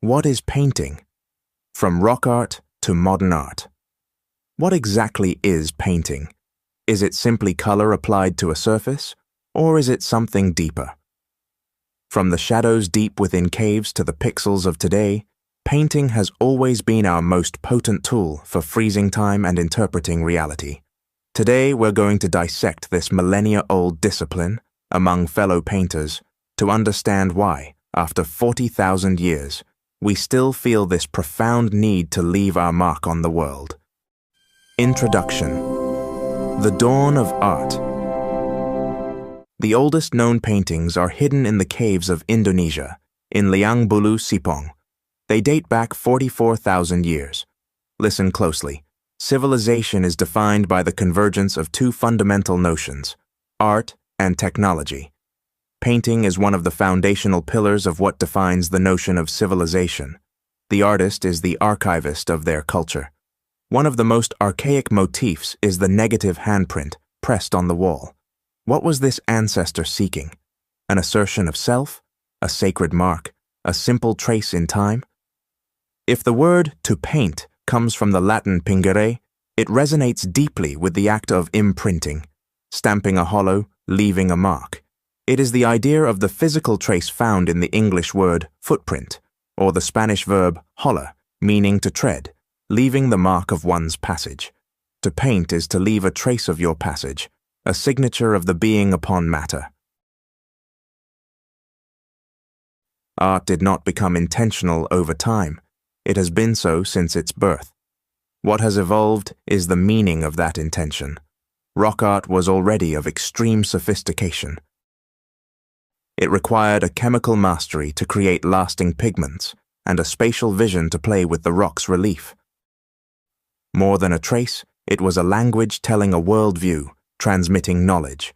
What is painting? From rock art to modern art. What exactly is painting? Is it simply color applied to a surface, or is it something deeper? From the shadows deep within caves to the pixels of today, painting has always been our most potent tool for freezing time and interpreting reality. Today we're going to dissect this millennia-old discipline among fellow painters to understand why, after 40,000 years, we still feel this profound need to leave our mark on the world. Introduction. The dawn of art. The oldest known paintings are hidden in the caves of Indonesia, in Liang Bulu Sipong. They date back 44,000 years. Listen closely. Civilization is defined by the convergence of two fundamental notions, art and technology. Painting is one of the foundational pillars of what defines the notion of civilization. The artist is the archivist of their culture. One of the most archaic motifs is the negative handprint pressed on the wall. What was this ancestor seeking? An assertion of self? A sacred mark? A simple trace in time? If the word to paint comes from the Latin pingere, it resonates deeply with the act of imprinting, stamping a hollow, leaving a mark. It is the idea of the physical trace found in the English word footprint, or the Spanish verb holla, meaning to tread, leaving the mark of one's passage. To paint is to leave a trace of your passage, a signature of the being upon matter. Art did not become intentional over time. It has been so since its birth. What has evolved is the meaning of that intention. Rock art was already of extreme sophistication. It required a chemical mastery to create lasting pigments and a spatial vision to play with the rock's relief. More than a trace, it was a language telling a worldview, transmitting knowledge.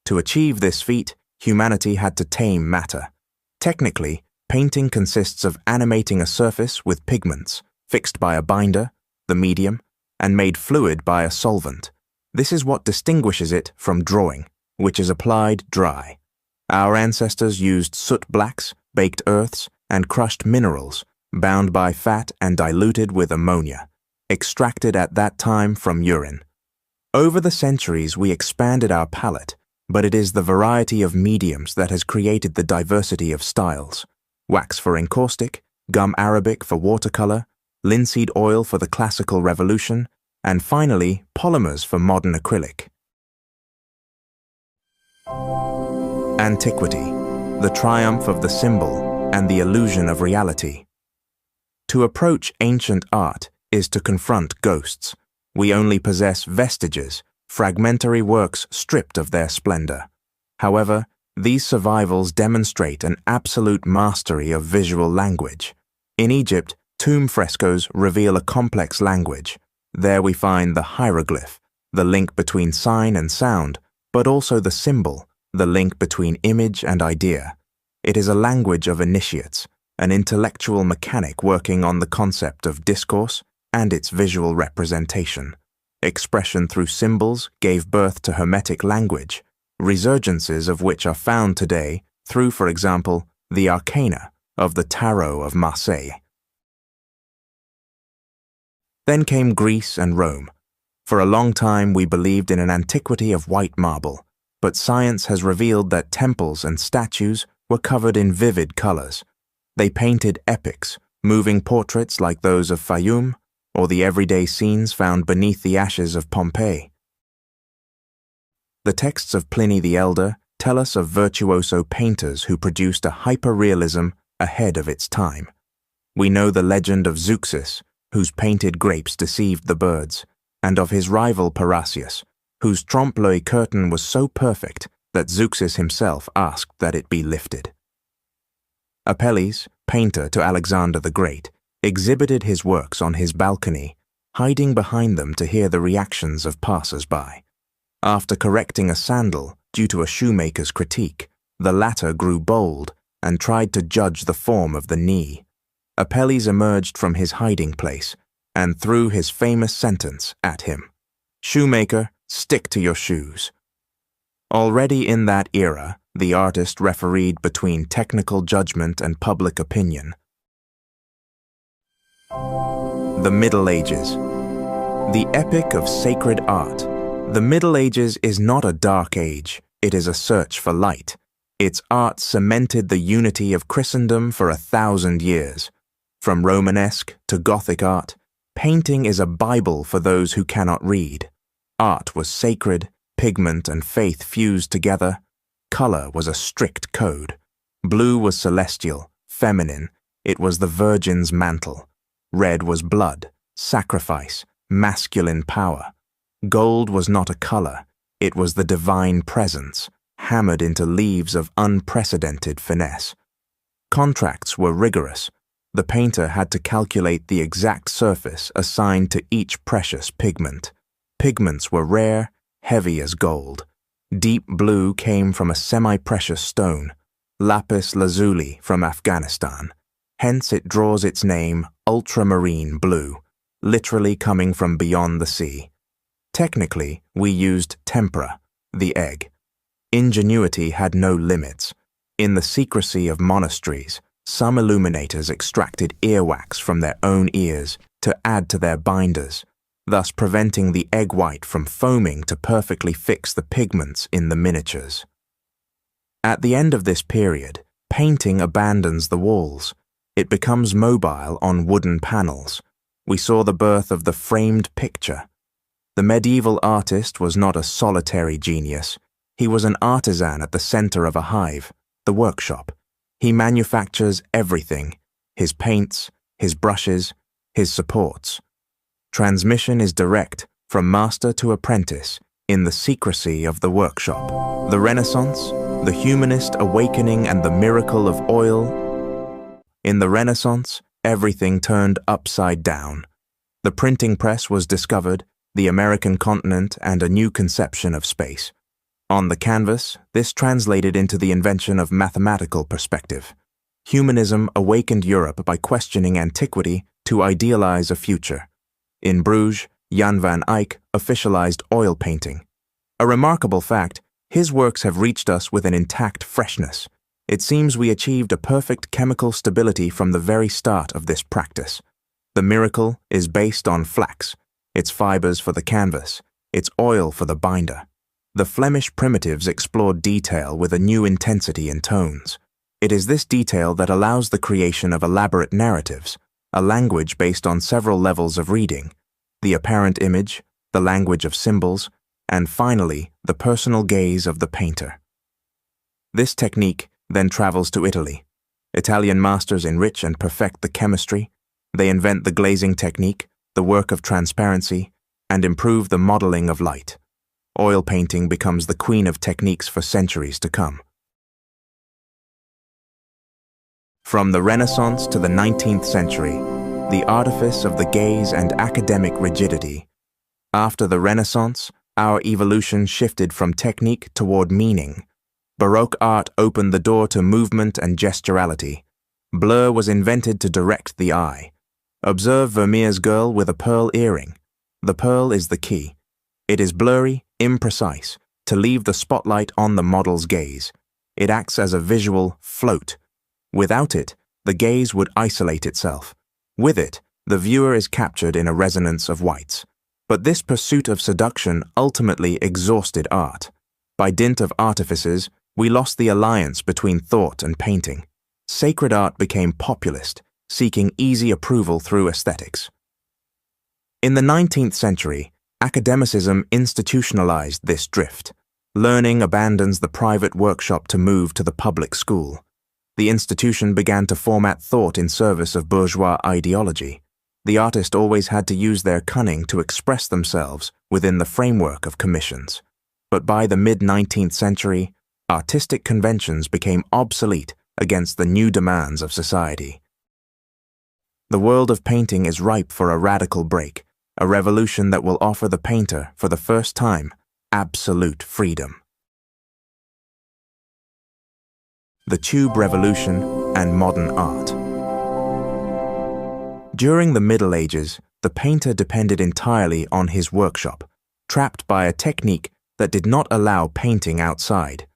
To achieve this feat, humanity had to tame matter. Technically, painting consists of animating a surface with pigments, fixed by a binder, the medium, and made fluid by a solvent. This is what distinguishes it from drawing, which is applied dry. Our ancestors used soot blacks, baked earths, and crushed minerals, bound by fat and diluted with ammonia, extracted at that time from urine. Over the centuries, we expanded our palette, but it is the variety of mediums that has created the diversity of styles. Wax for encaustic, gum arabic for watercolor, linseed oil for the classical revolution, and finally, polymers for modern acrylic. Antiquity, the triumph of the symbol and the illusion of reality. To approach ancient art is to confront ghosts. We only possess vestiges, fragmentary works stripped of their splendor. However, these survivals demonstrate an absolute mastery of visual language. In Egypt, tomb frescoes reveal a complex language. There we find the hieroglyph, the link between sign and sound, but also the symbol, the link between image and idea. It is a language of initiates, an intellectual mechanic working on the concept of discourse and its visual representation. Expression through symbols gave birth to Hermetic language, resurgences of which are found today through, for example, the arcana of the Tarot of Marseille. Then came Greece and Rome. For a long time we believed in an antiquity of white marble, but science has revealed that temples and statues were covered in vivid colors. They painted epics, moving portraits like those of Fayum, or the everyday scenes found beneath the ashes of Pompeii. The texts of Pliny the Elder tell us of virtuoso painters who produced a hyper-realism ahead of its time. We know the legend of Zeuxis, whose painted grapes deceived the birds, and of his rival Parrhasius, whose trompe-l'oeil curtain was so perfect that Zeuxis himself asked that it be lifted. Apelles, painter to Alexander the Great, exhibited his works on his balcony, hiding behind them to hear the reactions of passers-by. After correcting a sandal due to a shoemaker's critique, the latter grew bold and tried to judge the form of the knee. Apelles emerged from his hiding place and threw his famous sentence at him: "Shoemaker, stick to your shoes." Already in that era, the artist refereed between technical judgment and public opinion. The Middle Ages. The epic of sacred art. The Middle Ages is not a dark age, it is a search for light. Its art cemented the unity of Christendom for 1,000 years. From Romanesque to Gothic art, painting is a Bible for those who cannot read. Art was sacred, pigment and faith fused together. Color was a strict code. Blue was celestial, feminine, it was the Virgin's mantle. Red was blood, sacrifice, masculine power. Gold was not a color, it was the divine presence, hammered into leaves of unprecedented finesse. Contracts were rigorous. The painter had to calculate the exact surface assigned to each precious pigment. Pigments were rare, heavy as gold. Deep blue came from a semi-precious stone, lapis lazuli from Afghanistan. Hence it draws its name ultramarine blue, literally coming from beyond the sea. Technically, we used tempera, the egg. Ingenuity had no limits. In the secrecy of monasteries, some illuminators extracted earwax from their own ears to add to their binders, thus preventing the egg white from foaming to perfectly fix the pigments in the miniatures. At the end of this period, painting abandons the walls. It becomes mobile on wooden panels. We saw the birth of the framed picture. The medieval artist was not a solitary genius. He was an artisan at the center of a hive, the workshop. He manufactures everything, his paints, his brushes, his supports. Transmission is direct, from master to apprentice, in the secrecy of the workshop. The Renaissance, the humanist awakening and the miracle of oil. In the Renaissance, everything turned upside down. The printing press was discovered, the American continent, and a new conception of space. On the canvas, this translated into the invention of mathematical perspective. Humanism awakened Europe by questioning antiquity to idealize a future. In Bruges, Jan van Eyck officialized oil painting. A remarkable fact, his works have reached us with an intact freshness. It seems we achieved a perfect chemical stability from the very start of this practice. The miracle is based on flax, its fibers for the canvas, its oil for the binder. The Flemish primitives explored detail with a new intensity in tones. It is this detail that allows the creation of elaborate narratives, a language based on several levels of reading, the apparent image, the language of symbols, and finally, the personal gaze of the painter. This technique then travels to Italy. Italian masters enrich and perfect the chemistry. They invent the glazing technique, the work of transparency, and improve the modeling of light. Oil painting becomes the queen of techniques for centuries to come. From the Renaissance to the 19th century, the artifice of the gaze and academic rigidity. After the Renaissance, our evolution shifted from technique toward meaning. Baroque art opened the door to movement and gesturality. Blur was invented to direct the eye. Observe Vermeer's girl with a pearl earring. The pearl is the key. It is blurry, imprecise, to leave the spotlight on the model's gaze. It acts as a visual float. Without it, the gaze would isolate itself. With it, the viewer is captured in a resonance of whites. But this pursuit of seduction ultimately exhausted art. By dint of artifices, we lost the alliance between thought and painting. Sacred art became populist, seeking easy approval through aesthetics. In the 19th century, academicism institutionalized this drift. Learning abandons the private workshop to move to the public school. The institution began to format thought in service of bourgeois ideology. The artist always had to use their cunning to express themselves within the framework of commissions. But by the mid-19th century, artistic conventions became obsolete against the new demands of society. The world of painting is ripe for a radical break, a revolution that will offer the painter, for the first time, absolute freedom. The Tube Revolution and Modern Art. During the Middle Ages, the painter depended entirely on his workshop, trapped by a technique that did not allow painting outside.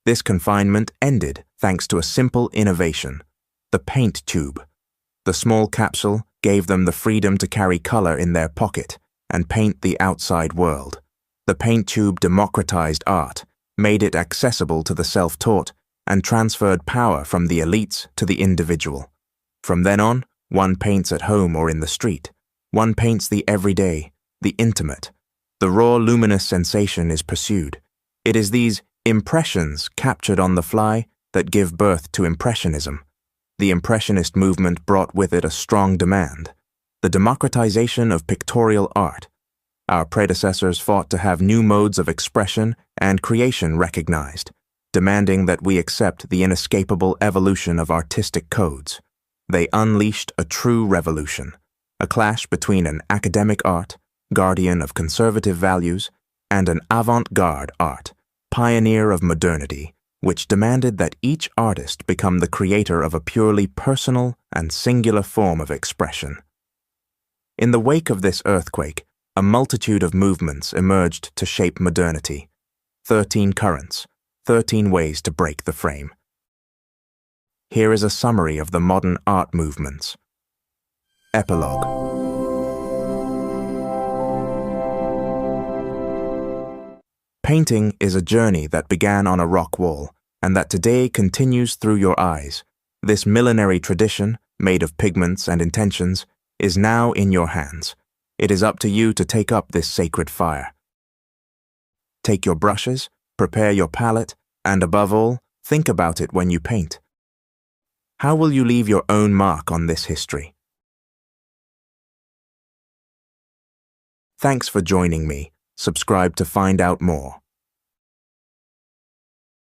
This confinement ended thanks to a simple innovation, the paint tube. The small capsule, gave them the freedom to carry color in their pocket and paint the outside world. The paint tube democratized art, made it accessible to the self-taught, and transferred power from the elites to the individual. From then on, one paints at home or in the street. One paints the everyday, the intimate. The raw luminous sensation is pursued. It is these impressions captured on the fly that give birth to Impressionism. The Impressionist movement brought with it a strong demand, the democratization of pictorial art. Our predecessors fought to have new modes of expression and creation recognized, demanding that we accept the inescapable evolution of artistic codes. They unleashed a true revolution, a clash between an academic art, guardian of conservative values, and an avant-garde art, pioneer of modernity, which demanded that each artist become the creator of a purely personal and singular form of expression. In the wake of this earthquake, a multitude of movements emerged to shape modernity. 13 currents, 13 ways to break the frame. Here is a summary of the modern art movements. Epilogue. Painting is a journey that began on a rock wall and that today continues through your eyes. This millenary tradition, made of pigments and intentions, is now in your hands. It is up to you to take up this sacred fire. Take your brushes, prepare your palette, and above all, think about it when you paint. How will you leave your own mark on this history? Thanks for joining me. Subscribe to find out more.